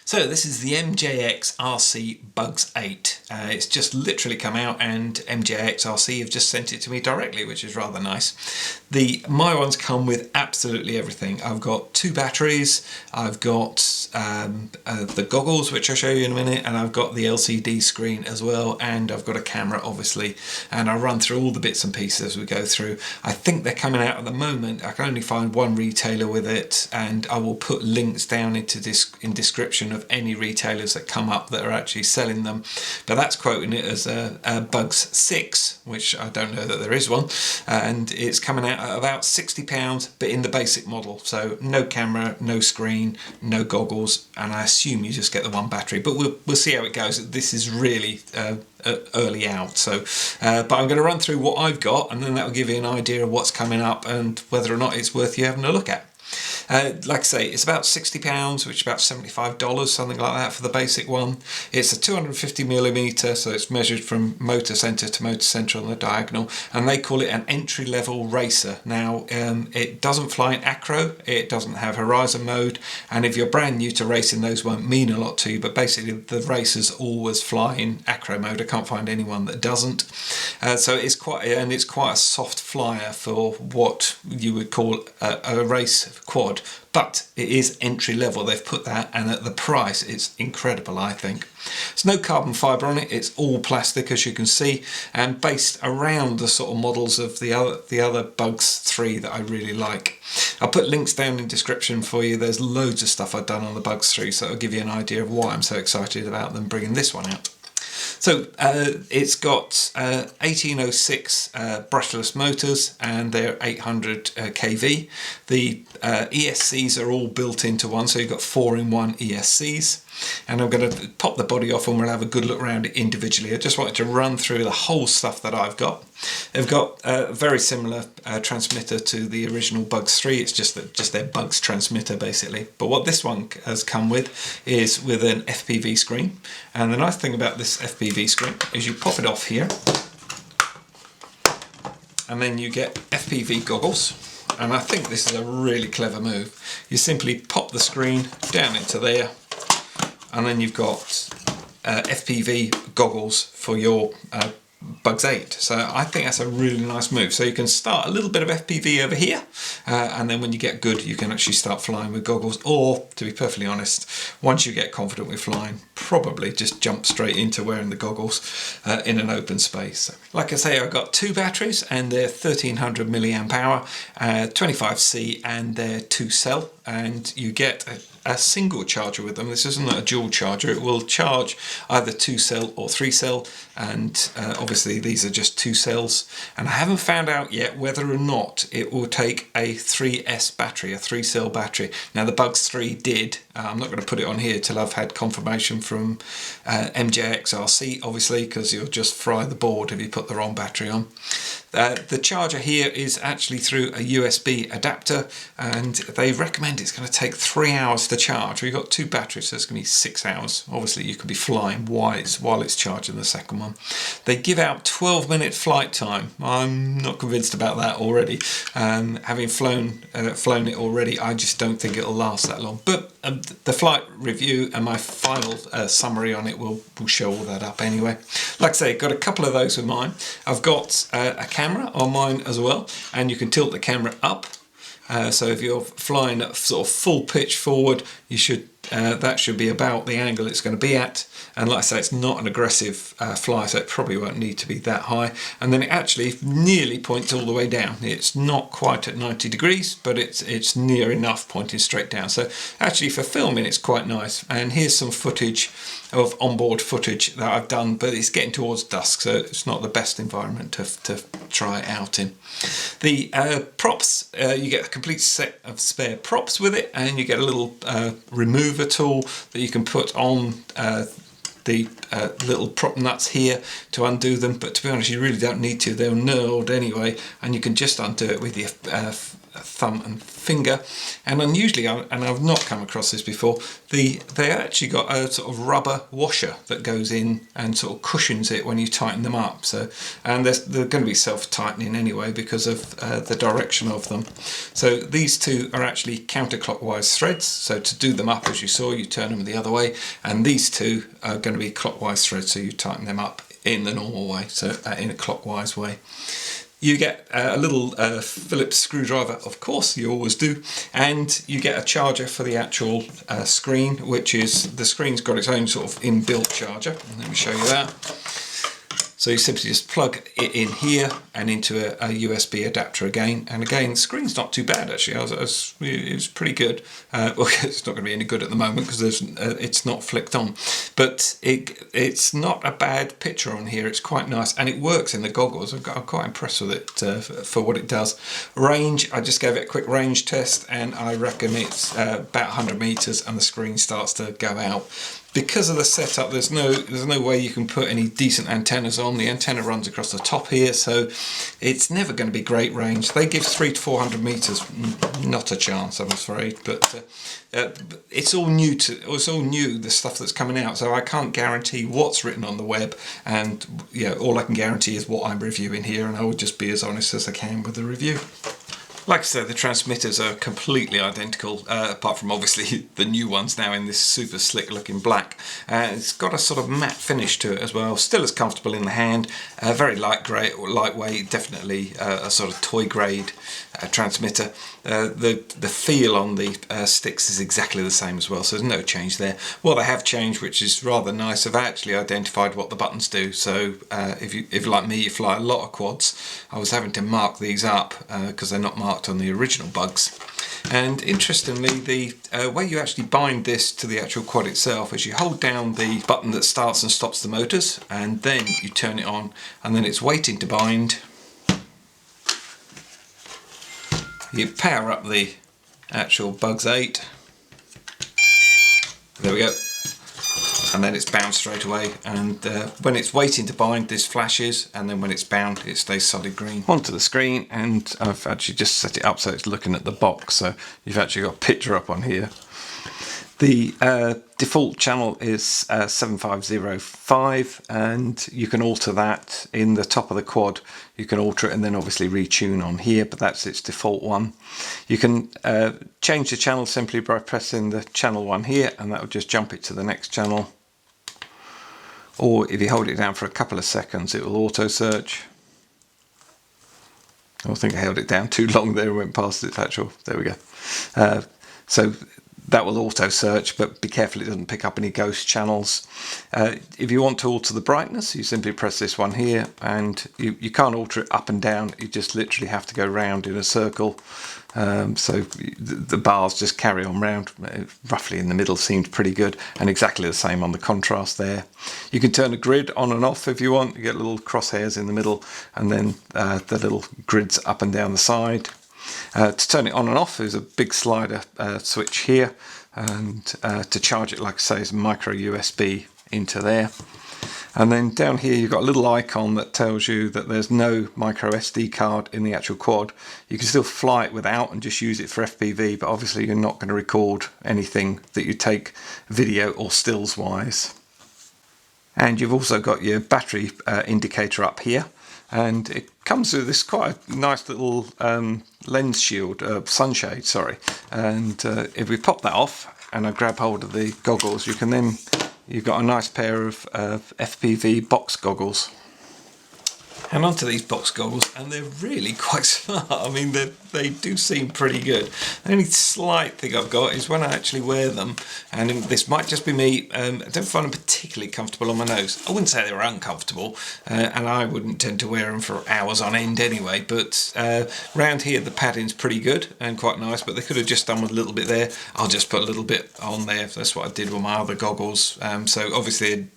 So this is the MJX RC Bugs 8. It's just literally come out and MJX RC have just sent it to me directly, which is rather nice. My ones come with absolutely everything. I've got 2 batteries, I've got the goggles, which I'll show you in a minute, and I've got the LCD screen as well, and I've got a camera obviously, and I'll run through all the bits and pieces as we go through. I think they're coming out at the moment. I can only find one retailer with it, and I will put links down into in description of any retailers that come up that are actually selling them, but that's quoting it as a Bugs 6, which I don't know that there is one, and it's coming out at about £60, but in the basic model, so no camera, no screen, no goggles, and I assume you just get the 1 battery, but we'll see how it goes. This is really early out, so but I'm going to run through what I've got, and then that will give you an idea of what's coming up and whether or not it's worth you having a look at. Like I say, it's about £60, which is about $75, something like that for the basic one. It's a 250mm, so it's measured from motor centre to motor centre on the diagonal, and they call it an entry-level racer. Now, it doesn't fly in acro, it doesn't have horizon mode, and if you're brand new to racing, those won't mean a lot to you, but basically the racers always fly in acro mode. I can't find anyone that doesn't. So it's quite a soft flyer for what you would call a race quad, but it is entry level. They've put that, and at the price it's incredible, I think. There's no carbon fibre on it, it's all plastic, as you can see, and based around the sort of models of the other Bugs 3 that I really like. I'll put links down in the description for you. There's loads of stuff I've done on the Bugs 3, so it'll give you an idea of why I'm so excited about them bringing this one out. So it's got 1806 brushless motors, and they're 800 kV. The ESCs are all built into one, so you've got 4-in-1 ESCs. And I'm going to pop the body off and we'll have a good look around it individually. I just wanted to run through the whole stuff that I've got. They've got a very similar transmitter to the original Bugs 3, it's just their Bugs transmitter basically. But what this one has come with is with an FPV screen. And the nice thing about this FPV screen is you pop it off here, and then you get FPV goggles. And I think this is a really clever move. You simply pop the screen down into there, and then you've got FPV goggles for your Bugs 8. So I think that's a really nice move. So you can start a little bit of FPV over here, and then when you get good you can actually start flying with goggles, or to be perfectly honest, once you get confident with flying, probably just jump straight into wearing the goggles in an open space. So, like I say, I've got 2 batteries and they're 1300 milliamp hour, 25C, and they're 2-cell, and you get a single charger with them. This isn't a dual charger. It will charge either 2-cell or 3-cell, and obviously these are just 2 cells, and I haven't found out yet whether or not it will take a 3S battery, a 3-cell battery. Now the Bugs 3 did. I'm not going to put it on here till I've had confirmation from MJX RC, obviously, because you'll just fry the board if you put the wrong battery on. The charger here is actually through a USB adapter, and they recommend it's going to take 3 hours to charge. We've got 2 batteries, so it's going to be 6 hours. Obviously you could be flying while it's charging the second one. They give out 12-minute flight time. I'm not convinced about that already. Having flown it already, I just don't think it'll last that long. But the flight review and my final summary on it will show all that up anyway. Like I say, got a couple of those with mine. I've got a camera on mine as well, and you can tilt the camera up. So if you're flying at sort of full pitch forward, you should that should be about the angle it's going to be at. And like I say, it's not an aggressive fly, so it probably won't need to be that high. And then it actually nearly points all the way down. It's not quite at 90 degrees, but it's near enough pointing straight down. So actually for filming it's quite nice. And here's some footage of onboard footage that I've done, but it's getting towards dusk, so it's not the best environment to try it out in. The props, you get a complete set of spare props with it, and you get a little remover tool that you can put on the little prop nuts here to undo them, but to be honest you really don't need to. They're knurled anyway, and you can just undo it with your thumb and finger. And unusually, and I've not come across this before, they actually got a sort of rubber washer that goes in and sort of cushions it when you tighten them up. So, and they're going to be self-tightening anyway because of the direction of them. So these two are actually counterclockwise threads. So to do them up, as you saw, you turn them the other way, and these two are going to be clockwise threads. So you tighten them up in the normal way, so in a clockwise way. You get a little Phillips screwdriver, of course, you always do, and you get a charger for the actual screen, which is, the screen's got its own sort of inbuilt charger. Let me show you that. So you simply just plug it in here and into a USB adapter again. And again, the screen's not too bad actually. It was pretty good. Well, it's not going to be any good at the moment because it's not flicked on. But it's not a bad picture on here. It's quite nice and it works in the goggles. I'm quite impressed with it for what it does. Range, I just gave it a quick range test and I reckon it's about 100 meters and the screen starts to go out. Because of the setup, there's no way you can put any decent antennas on. The antenna runs across the top here, so it's never going to be great range. They give 300 to 400 meters, not a chance, I'm afraid. But it's all new the stuff that's coming out, so I can't guarantee what's written on the web. And yeah, all I can guarantee is what I'm reviewing here, and I will just be as honest as I can with the review. Like I said, the transmitters are completely identical, apart from obviously the new ones now in this super slick looking black. It's got a sort of matte finish to it as well, still as comfortable in the hand, very lightweight, definitely a sort of toy grade transmitter. The feel on the sticks is exactly the same as well, so there's no change there. What they have changed, which is rather nice, I've actually identified what the buttons do. So if like me, you fly a lot of quads, I was having to mark these up because they're not marked on the original Bugs. And interestingly, the way you actually bind this to the actual quad itself is you hold down the button that starts and stops the motors, and then you turn it on, and then it's waiting to bind. You power up the actual Bugs 8. There we go. And then it's bound straight away, and when it's waiting to bind, this flashes, and then when it's bound it stays solid green. Onto the screen, and I've actually just set it up so it's looking at the box, so you've actually got a picture up on here. The default channel is 7505, and you can alter that in the top of the quad. You can alter it and then obviously retune on here, but that's its default one. You can change the channel simply by pressing the channel one here, and that will just jump it to the next channel. Or if you hold it down for a couple of seconds, it will auto search. I think I held it down too long there and went past its actual, there we go. So that will auto search, but be careful it doesn't pick up any ghost channels. If you want to alter the brightness, you simply press this one here, and you can't alter it up and down, you just literally have to go round in a circle. So the bars just carry on round, roughly in the middle seemed pretty good, and exactly the same on the contrast there. You can turn the grid on and off if you want, you get little crosshairs in the middle, and then the little grids up and down the side. To turn it on and off, there's a big slider switch here, and to charge it, like I say, is micro USB into there. And then down here you've got a little icon that tells you that there's no micro SD card in the actual quad. You can still fly it without and just use it for FPV, but obviously you're not going to record anything that you take video or stills wise. And you've also got your battery indicator up here, and it comes with this quite a nice little lens shield, sunshade, sorry. And if we pop that off and I grab hold of the goggles, you can then, you've got a nice pair of FPV box goggles. And onto these box goggles, and they're really quite smart. I mean, they do seem pretty good. The only slight thing I've got is when I actually wear them, and this might just be me, I don't find them particularly comfortable on my nose. I wouldn't say they were uncomfortable, and I wouldn't tend to wear them for hours on end anyway, but round here the padding's pretty good and quite nice, but they could have just done with a little bit there. I'll just put a little bit on there. That's what I did with my other goggles. So obviously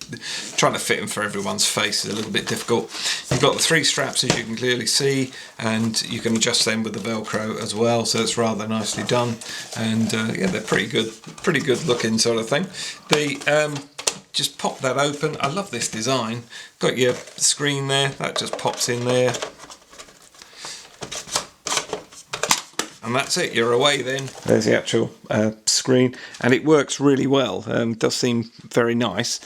trying to fit them for everyone's face is a little bit difficult. You've got the 3 straps, as you can clearly see, and you can adjust them with the Velcro as well, so it's rather nicely done. And yeah, they're pretty good looking sort of thing. Just pop that open. I love this design. Got your screen there, that just pops in there. and that's it, you're away then. There's the actual screen, and it works really well. Does seem very nice.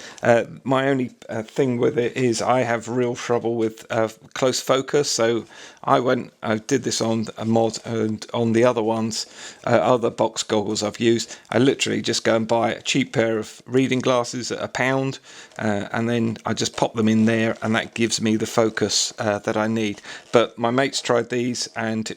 My only thing with it is I have real trouble with close focus, so I did this on a mod, and on the other ones, other box goggles I've used, I literally just go and buy a cheap pair of reading glasses at £1, and then I just pop them in there, and that gives me the focus that I need. But my mate's tried these, and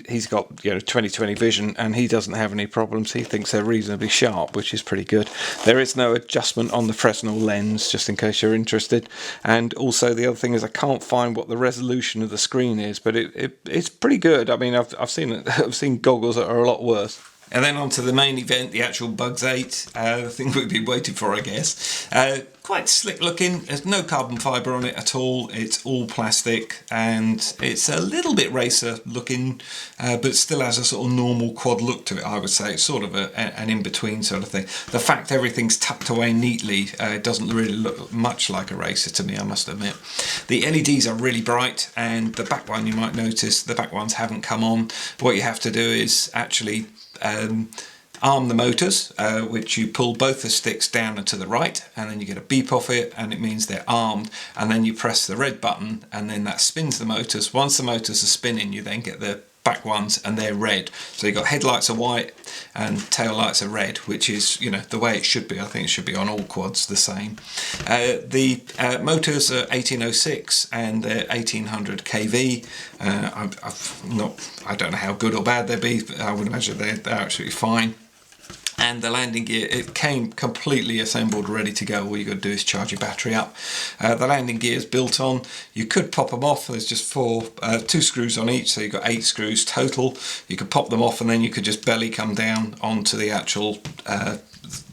he's got 20/20 vision, and he doesn't have any problems. He thinks they're reasonably sharp, which is pretty good. There is no adjustment on the Fresnel lens, just in case you're interested. And also the other thing is I can't find what the resolution of the screen is, but it's pretty good. I mean, I've seen goggles that are a lot worse. And then on to the main event, the actual Bugs 8, the thing we've been waiting for, I guess. Quite slick looking, there's no carbon fibre on it at all, it's all plastic, and it's a little bit racer looking, but still has a sort of normal quad look to it, I would say. It's sort of an in-between sort of thing. The fact everything's tucked away neatly doesn't really look much like a racer to me, I must admit. The LEDs are really bright, and the back one, you might notice, the back ones haven't come on. What you have to do is actually arm the motors, which you pull both the sticks down and to the right, and then you get a beep off it, and it means they're armed, and then you press the red button, and then that spins the motors. Once the motors are spinning, you then get the back ones, and they're red. So you've got headlights are white and tail lights are red, which is, the way it should be. I think it should be on all quads the same. The motors are 1806 and they're 1800 kV. I don't know how good or bad they'll be, but I would imagine they're absolutely fine. And the landing gear, it came completely assembled, ready to go. All you got to do is charge your battery up. The landing gear is built on. You could pop them off. There's just two screws on each, so you've got 8 screws total. You could pop them off, and then you could just belly come down onto the actual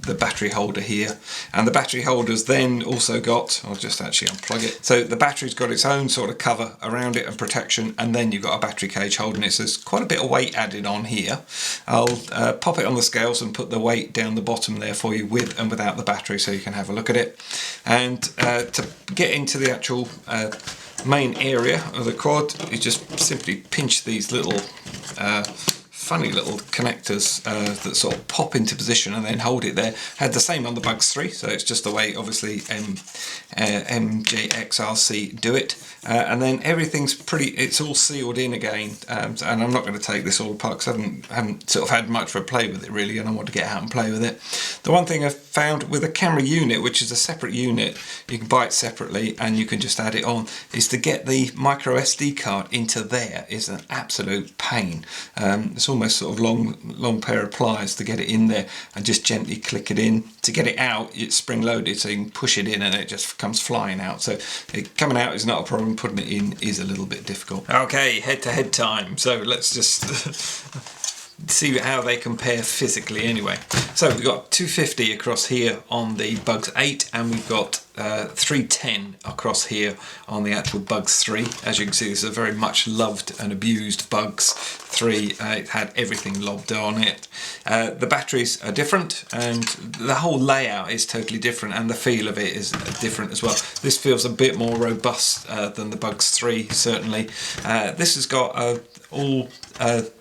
the battery holder here. And the battery holder's then also got, I'll just actually unplug it. So the battery's got its own sort of cover around it and protection, and then you've got a battery cage holding it. So there's quite a bit of weight added on here. I'll pop it on the scales and put the weight down the bottom there for you with and without the battery, so you can have a look at it. And to get into the actual main area of the quad, you just simply pinch these little funny little connectors that sort of pop into position and then hold it there. Had the same on the Bugs 3, so it's just the way obviously MJX RC do it. And then everything's it's all sealed in again, and I'm not going to take this all apart because I haven't sort of had much of a play with it really, and I want to get out and play with it. The one thing I've found with a camera unit, which is a separate unit, you can buy it separately and you can just add it on, is to get the micro SD card into there is an absolute pain. It's almost sort of long pair of pliers to get it in there, and just gently click it in. To get it out, it's spring loaded, so you can push it in and it just comes flying out. So coming out is not a problem, putting it in is a little bit difficult. Okay, head-to-head time. So let's just see how they compare physically anyway. So we've got 250 across here on the Bugs 8, and we've got 310 across here on the actual Bugs 3. As you can see, this is a very much loved and abused Bugs 3. It had everything lobbed on it. The batteries are different, and the whole layout is totally different, and the feel of it is different as well. This feels a bit more robust than the Bugs 3, certainly. This has got all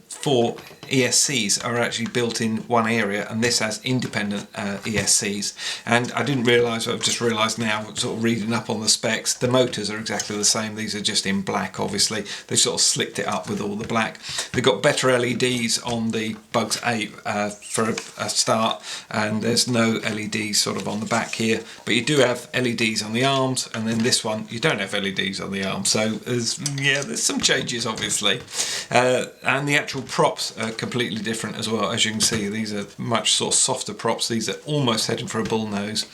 4 ESCs are actually built in one area, and this has independent ESCs. And I didn't realise, I've just realised now, sort of reading up on the specs, the motors are exactly the same. These are just in black, obviously. They sort of slicked it up with all the black. They've got better LEDs on the Bugs 8 for a start, and there's no LEDs sort of on the back here, but you do have LEDs on the arms, and then this one you don't have LEDs on the arms. So there's some changes obviously, and the actual props are completely different as well. As you can see, these are much sort of softer props. These are almost heading for a bull nose.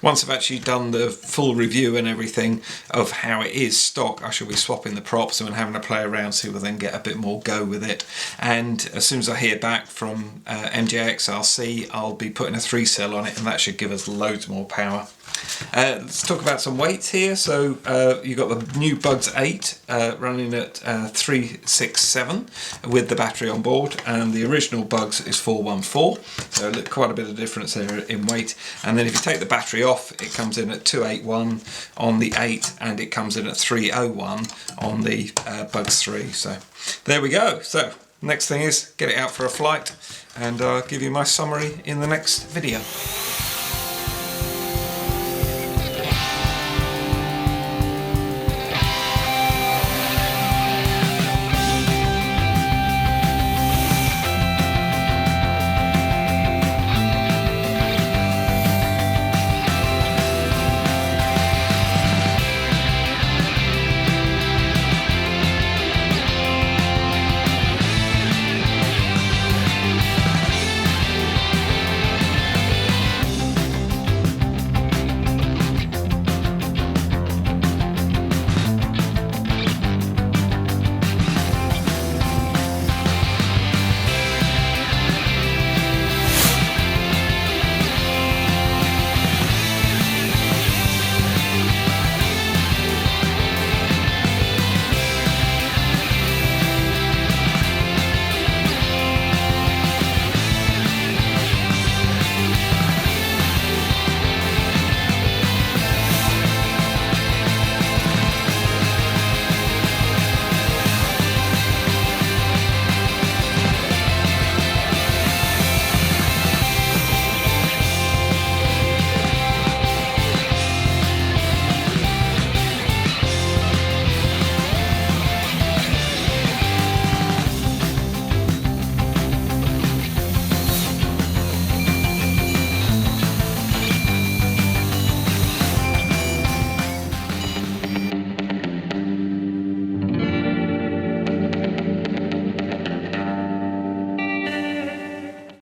Once I've actually done the full review and everything of how it is stock, I shall be swapping the props and having a play around, so we'll then get a bit more go with it. And as soon as I hear back from MJX RC, I'll be putting a 3-cell on it, and that should give us loads more power. Let's talk about some weights here. So you've got the new Bugs 8 running at 367 with the battery on board, and the original Bugs is 414, so quite a bit of difference there in weight. And then if you take the battery off, it comes in at 281 on the 8, and it comes in at 301 on the Bugs 3. So there we go. So Next thing is get it out for a flight, and I'll give you my summary in the next video.